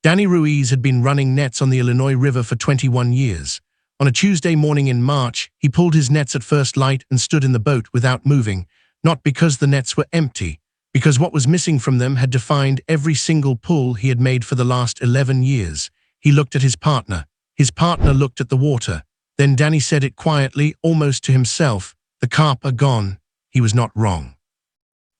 Danny Ruiz had been running nets on the Illinois River for 21 years. On a Tuesday morning in March, he pulled his nets at first light and stood in the boat without moving, not because the nets were empty, because what was missing from them had defined every single pull he had made for the last 11 years. He looked at his partner. His partner looked at the water. Then Danny said it quietly, almost to himself, "The carp are gone." He was not wrong.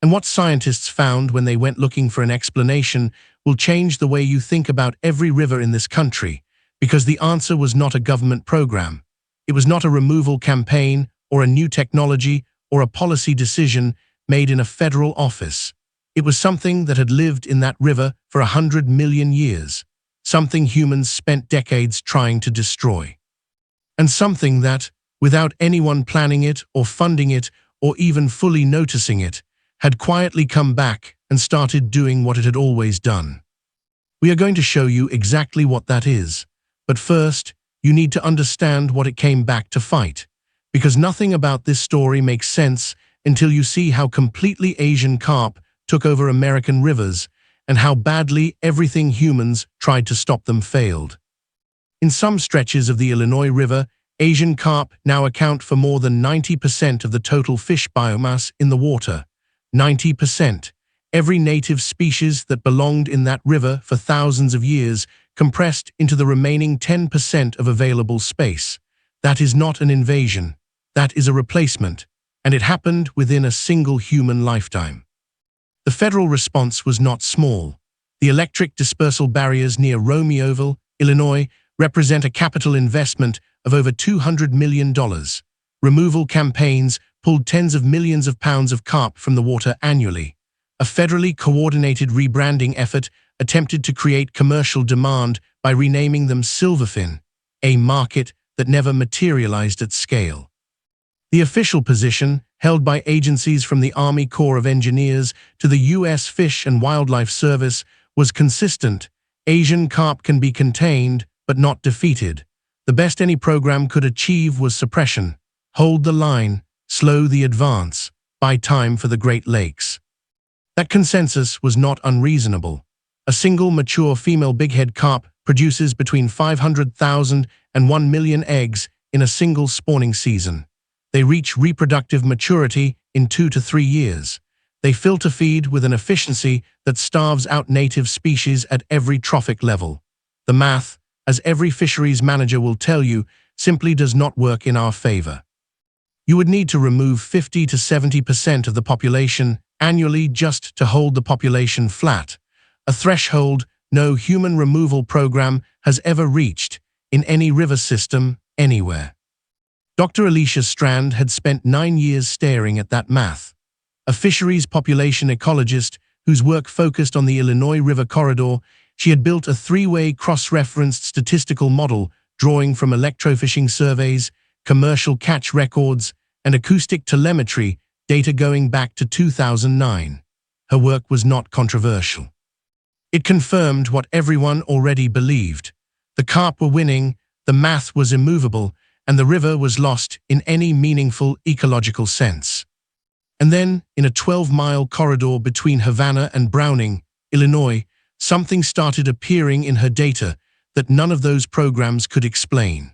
And what scientists found when they went looking for an explanation will change the way you think about every river in this country, because the answer was not a government program. It was not a removal campaign or a new technology or a policy decision made in a federal office. It was something that had lived in that river for 100 million years, something humans spent decades trying to destroy. And something that, without anyone planning it or funding it or even fully noticing it, had quietly come back and started doing what it had always done. We are going to show you exactly what that is, but first, you need to understand what it came back to fight, because nothing about this story makes sense until you see how completely Asian carp took over American rivers and how badly everything humans tried to stop them failed. In some stretches of the Illinois River, Asian carp now account for more than 90% of the total fish biomass in the water. 90%. Every native species that belonged in that river for thousands of years compressed into the remaining 10% of available space. That is not an invasion. That is a replacement, and it happened within a single human lifetime. The federal response was not small. The electric dispersal barriers near Romeoville, Illinois, represent a capital investment of over $200 million. Removal campaigns pulled tens of millions of pounds of carp from the water annually. A federally coordinated rebranding effort attempted to create commercial demand by renaming them silverfin, a market that never materialized at scale. The official position, held by agencies from the Army Corps of Engineers to the U.S. Fish and Wildlife Service, was consistent. Asian carp can be contained, but not defeated. The best any program could achieve was suppression. Hold the line, slow the advance, buy time for the Great Lakes. That consensus was not unreasonable. A single mature female bighead carp produces between 500,000 and 1 million eggs in a single spawning season. They reach reproductive maturity in 2 to 3 years. They filter feed with an efficiency that starves out native species at every trophic level. The math, as every fisheries manager will tell you, simply does not work in our favor. You would need to remove 50 to 70% of the population annually just to hold the population flat, a threshold no human removal program has ever reached in any river system anywhere. Dr. Alicia Strand had spent 9 years staring at that math. A fisheries population ecologist whose work focused on the Illinois River corridor, she had built a three-way cross-referenced statistical model drawing from electrofishing surveys, commercial catch records, and acoustic telemetry data going back to 2009. Her work was not controversial. It confirmed what everyone already believed. The carp were winning, the math was immovable, and the river was lost in any meaningful ecological sense. And then, in a 12-mile corridor between Havana and Browning, Illinois, something started appearing in her data that none of those programs could explain.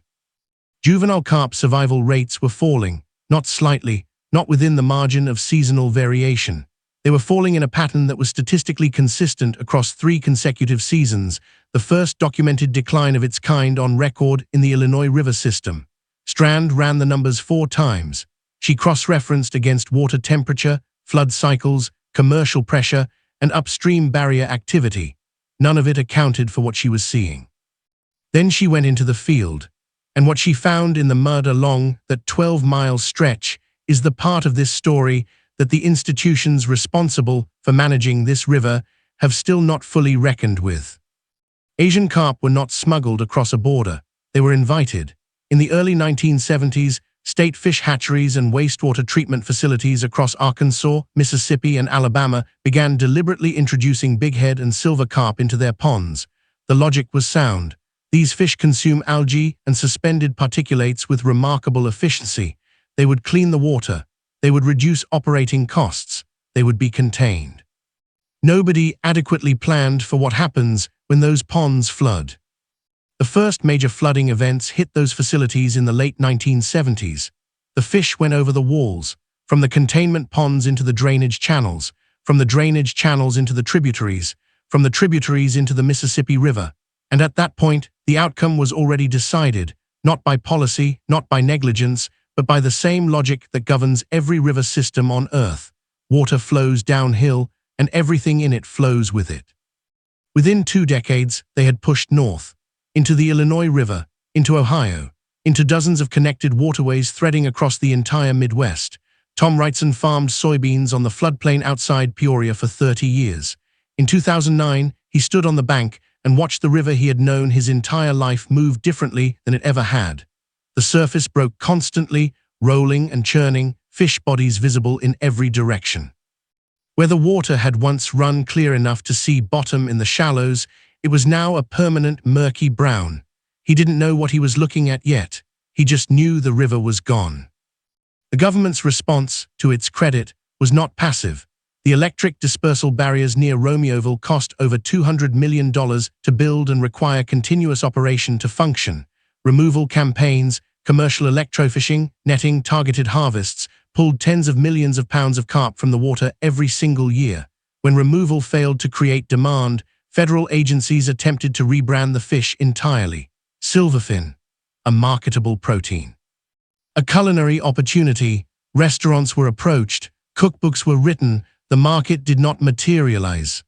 Juvenile carp survival rates were falling, not slightly, not within the margin of seasonal variation. They were falling in a pattern that was statistically consistent across 3 consecutive seasons, the first documented decline of its kind on record in the Illinois River system. Strand ran the numbers 4 times. She cross-referenced against water temperature, flood cycles, commercial pressure, and upstream barrier activity. None of it accounted for what she was seeing. Then she went into the field, and what she found in the mud along that 12-mile stretch is the part of this story that the institutions responsible for managing this river have still not fully reckoned with. Asian carp were not smuggled across a border. They were invited. In the early 1970s, state fish hatcheries and wastewater treatment facilities across Arkansas, Mississippi, and Alabama began deliberately introducing bighead and silver carp into their ponds. The logic was sound. These fish consume algae and suspended particulates with remarkable efficiency. They would clean the water. They would reduce operating costs. They would be contained. Nobody adequately planned for what happens when those ponds flood. The first major flooding events hit those facilities in the late 1970s. The fish went over the walls, from the containment ponds into the drainage channels, from the drainage channels into the tributaries, from the tributaries into the Mississippi River. And at that point, the outcome was already decided, not by policy, not by negligence, but by the same logic that governs every river system on Earth. Water flows downhill, and everything in it flows with it. Within 2 decades, they had pushed north, into the Illinois River, into Ohio, into dozens of connected waterways threading across the entire Midwest. Tom Wrightson farmed soybeans on the floodplain outside Peoria for 30 years. In 2009, he stood on the bank and watched the river he had known his entire life move differently than it ever had. The surface broke constantly, rolling and churning, fish bodies visible in every direction. Where the water had once run clear enough to see bottom in the shallows, it was now a permanent murky brown. He didn't know what he was looking at yet. He just knew the river was gone. The government's response, to its credit, was not passive. The electric dispersal barriers near Romeoville cost over $200 million to build and require continuous operation to function. Removal campaigns, commercial electrofishing, netting, targeted harvests pulled tens of millions of pounds of carp from the water every single year. When removal failed to create demand, federal agencies attempted to rebrand the fish entirely. Silverfin, a marketable protein. A culinary opportunity. Restaurants were approached, cookbooks were written, the market did not materialize.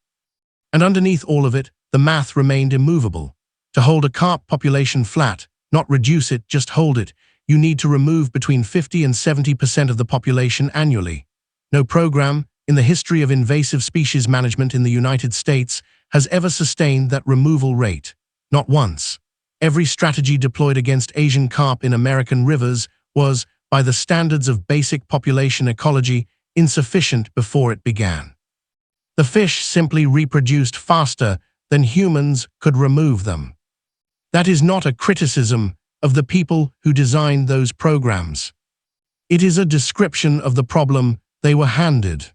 And underneath all of it, the math remained immovable. To hold a carp population flat, not reduce it, just hold it, you need to remove between 50 and 70% of the population annually. No program, in the history of invasive species management in the United States, has ever sustained that removal rate. Not once. Every strategy deployed against Asian carp in American rivers was, by the standards of basic population ecology, insufficient before it began. The fish simply reproduced faster than humans could remove them. That is not a criticism of the people who designed those programs. It is a description of the problem they were handed.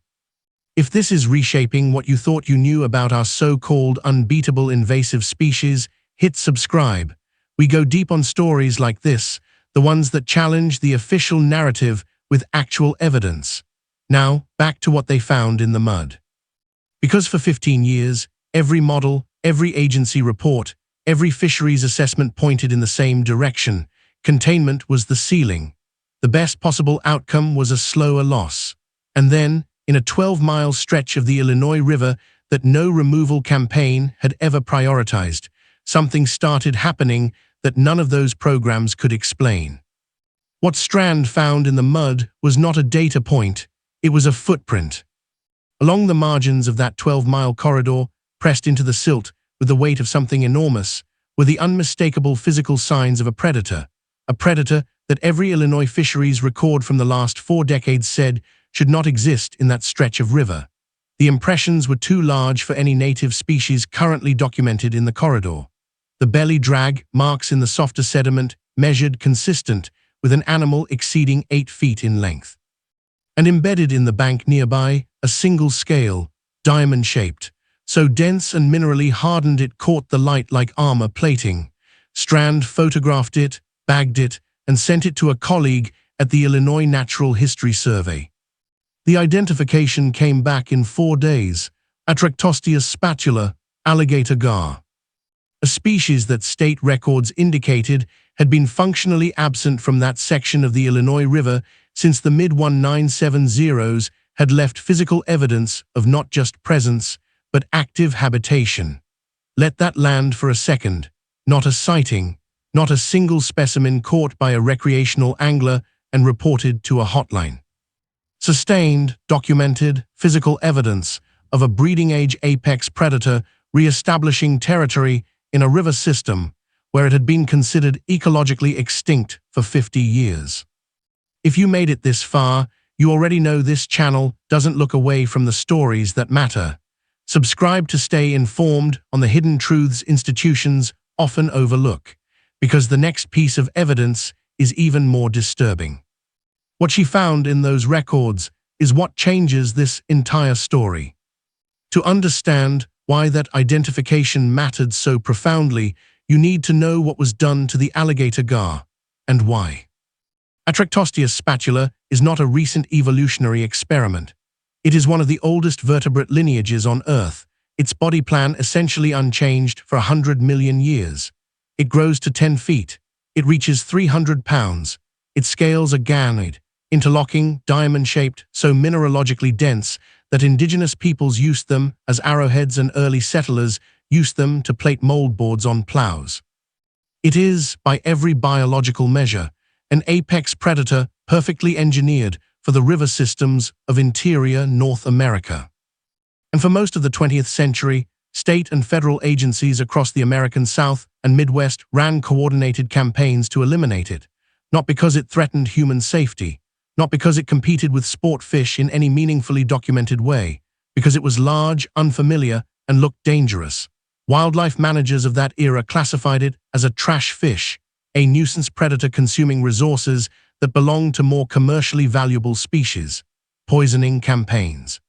If this is reshaping what you thought you knew about our so-called unbeatable invasive species, hit subscribe. We go deep on stories like this, the ones that challenge the official narrative with actual evidence. Now, back to what they found in the mud. Because for 15 years, every model, every agency report, every fisheries assessment pointed in the same direction. Containment was the ceiling. The best possible outcome was a slower loss. And then, in a 12-mile stretch of the Illinois River that no removal campaign had ever prioritized, something started happening that none of those programs could explain. What Strand found in the mud was not a data point, it was a footprint. Along the margins of that 12-mile corridor, pressed into the silt with the weight of something enormous, were the unmistakable physical signs of a predator that every Illinois fisheries record from the last 4 decades said should not exist in that stretch of river. The impressions were too large for any native species currently documented in the corridor. The belly drag marks in the softer sediment measured consistent with an animal exceeding 8 feet in length. And embedded in the bank nearby, a single scale, diamond-shaped, so dense and minerally hardened it caught the light like armor plating. Strand photographed it, bagged it, and sent it to a colleague at the Illinois Natural History Survey. The identification came back in 4 days, Atractosteus spatula, alligator gar. A species that state records indicated had been functionally absent from that section of the Illinois River since the mid-1970s had left physical evidence of not just presence, but active habitation. Let that land for a second. Not a sighting, not a single specimen caught by a recreational angler and reported to a hotline. Sustained, documented, physical evidence of a breeding-age apex predator re-establishing territory in a river system where it had been considered ecologically extinct for 50 years. If you made it this far, you already know this channel doesn't look away from the stories that matter. Subscribe to stay informed on the hidden truths institutions often overlook, because the next piece of evidence is even more disturbing. What she found in those records is what changes this entire story. To understand why that identification mattered so profoundly, you need to know what was done to the alligator gar, and why. Atractosteus spatula is not a recent evolutionary experiment. It is one of the oldest vertebrate lineages on Earth, its body plan essentially unchanged for 100 million years. It grows to 10 feet. It reaches 300 pounds. Its scales are ganoid, interlocking, diamond-shaped, so mineralogically dense that indigenous peoples used them as arrowheads and early settlers used them to plate moldboards on plows. It is, by every biological measure, an apex predator perfectly engineered for the river systems of interior North America. And for most of the 20th century, state and federal agencies across the American South and Midwest ran coordinated campaigns to eliminate it, not because it threatened human safety, not because it competed with sport fish in any meaningfully documented way, because it was large, unfamiliar, and looked dangerous. Wildlife managers of that era classified it as a trash fish, a nuisance predator consuming resources that belonged to more commercially valuable species. Poisoning campaigns.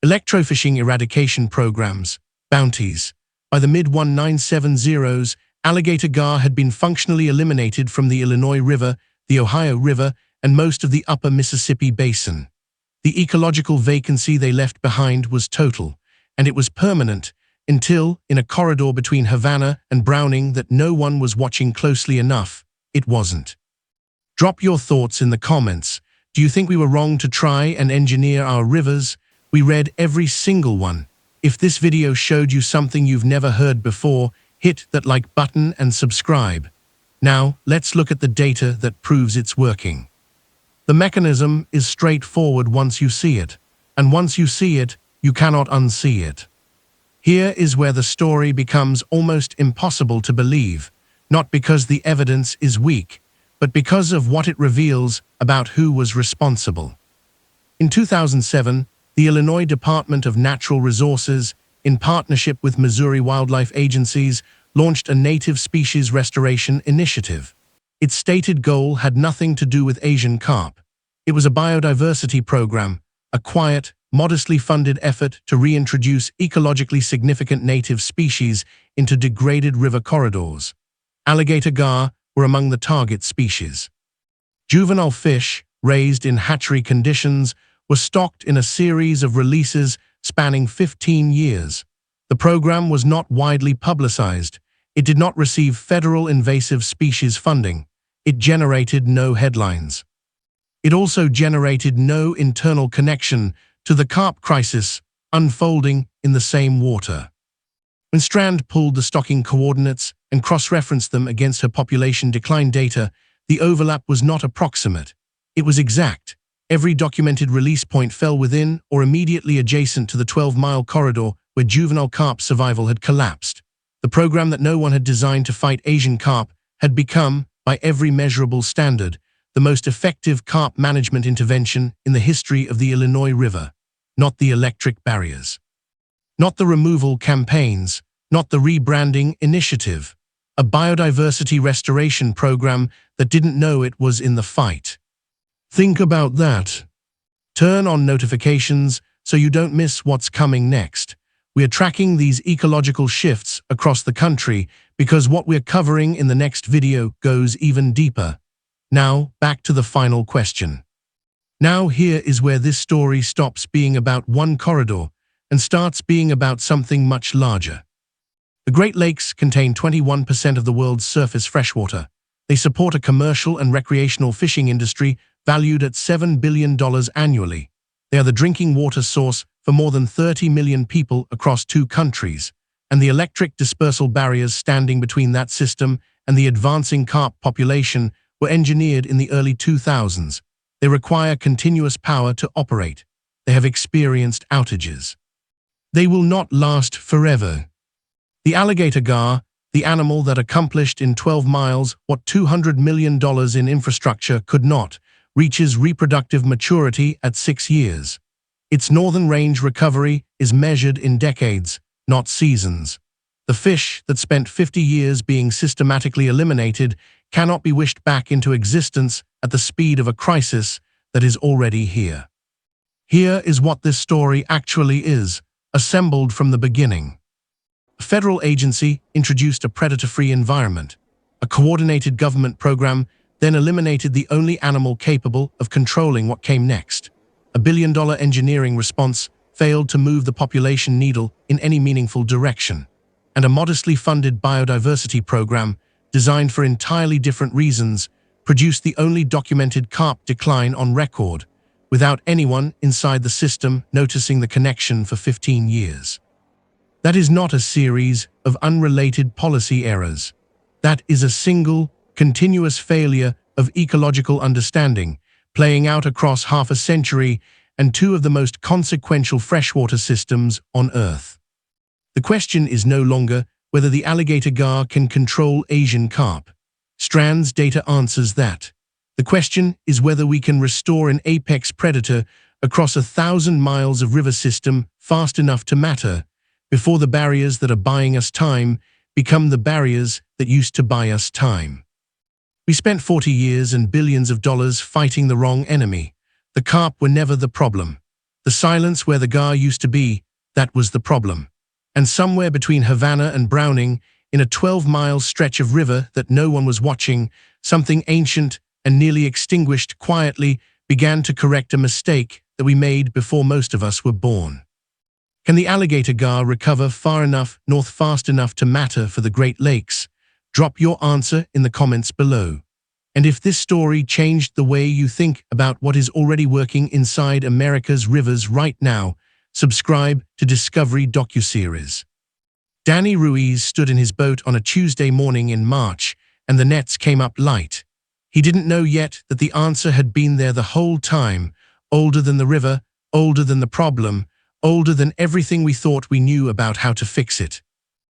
Electrofishing eradication programs, bounties. By the mid-1970s, alligator gar had been functionally eliminated from the Illinois River, the Ohio River, and most of the upper Mississippi basin. The ecological vacancy they left behind was total, and it was permanent until, in a corridor between Havana and Browning that no one was watching closely enough, it wasn't. Drop your thoughts in the comments. Do you think we were wrong to try and engineer our rivers? We read every single one. If this video showed you something you've never heard before, hit that like button and subscribe. Now, let's look at the data that proves it's working. The mechanism is straightforward once you see it, and once you see it, you cannot unsee it. Here is where the story becomes almost impossible to believe, not because the evidence is weak, but because of what it reveals about who was responsible. In 2007, the Illinois Department of Natural Resources, in partnership with Missouri wildlife agencies, launched a native species restoration initiative. Its stated goal had nothing to do with Asian carp. It was a biodiversity program, a quiet, modestly funded effort to reintroduce ecologically significant native species into degraded river corridors. Alligator gar were among the target species. Juvenile fish, raised in hatchery conditions, were stocked in a series of releases spanning 15 years. The program was not widely publicized. It did not receive federal invasive species funding. It generated no headlines. It also generated no internal connection to the carp crisis unfolding in the same water. When Strand pulled the stocking coordinates and cross-referenced them against her population decline data, the overlap was not approximate. It was exact. Every documented release point fell within or immediately adjacent to the 12-mile corridor where juvenile carp survival had collapsed. The program that no one had designed to fight Asian carp had become, by every measurable standard, the most effective carp management intervention in the history of the Illinois River. Not the electric barriers. Not the removal campaigns. Not the rebranding initiative. A biodiversity restoration program that didn't know it was in the fight. Think about that. Turn on notifications so you don't miss what's coming next. We are tracking these ecological shifts across the country because what we're covering in the next video goes even deeper. Now, back to the final question. Now here is where this story stops being about one corridor and starts being about something much larger. The Great Lakes contain 21% of the world's surface freshwater. They support a commercial and recreational fishing industry valued at $7 billion annually. They are the drinking water source for more than 30 million people across 2 countries, and the electric dispersal barriers standing between that system and the advancing carp population were engineered in the early 2000s. They require continuous power to operate. They have experienced outages. They will not last forever. The alligator gar, the animal that accomplished in 12 miles what $200 million in infrastructure could not, reaches reproductive maturity at 6 years. Its northern range recovery is measured in decades, not seasons. The fish that spent 50 years being systematically eliminated cannot be wished back into existence at the speed of a crisis that is already here. Here is what this story actually is, assembled from the beginning. A federal agency introduced a predator-free environment. A coordinated government program then eliminated the only animal capable of controlling what came next. A billion-dollar engineering response failed to move the population needle in any meaningful direction. And a modestly funded biodiversity program, designed for entirely different reasons, produced the only documented carp decline on record, without anyone inside the system noticing the connection for 15 years. That is not a series of unrelated policy errors. That is a single, continuous failure of ecological understanding, playing out across half a century and two of the most consequential freshwater systems on Earth. The question is no longer whether the alligator gar can control Asian carp. Strand's data answers that. The question is whether we can restore an apex predator across 1,000 miles of river system fast enough to matter, before the barriers that are buying us time become the barriers that used to buy us time. We spent 40 years and billions of dollars fighting the wrong enemy. The carp were never the problem. The silence where the gar used to be, that was the problem. And somewhere between Havana and Browning, in a 12-mile stretch of river that no one was watching, something ancient and nearly extinguished quietly began to correct a mistake that we made before most of us were born. Can the alligator gar recover far enough north fast enough to matter for the Great Lakes? Drop your answer in the comments below. And if this story changed the way you think about what is already working inside America's rivers right now, subscribe to Discovery docuseries. Danny Ruiz stood in his boat on a Tuesday morning in March, and the nets came up light. He didn't know yet that the answer had been there the whole time, older than the river, older than the problem, older than everything we thought we knew about how to fix it.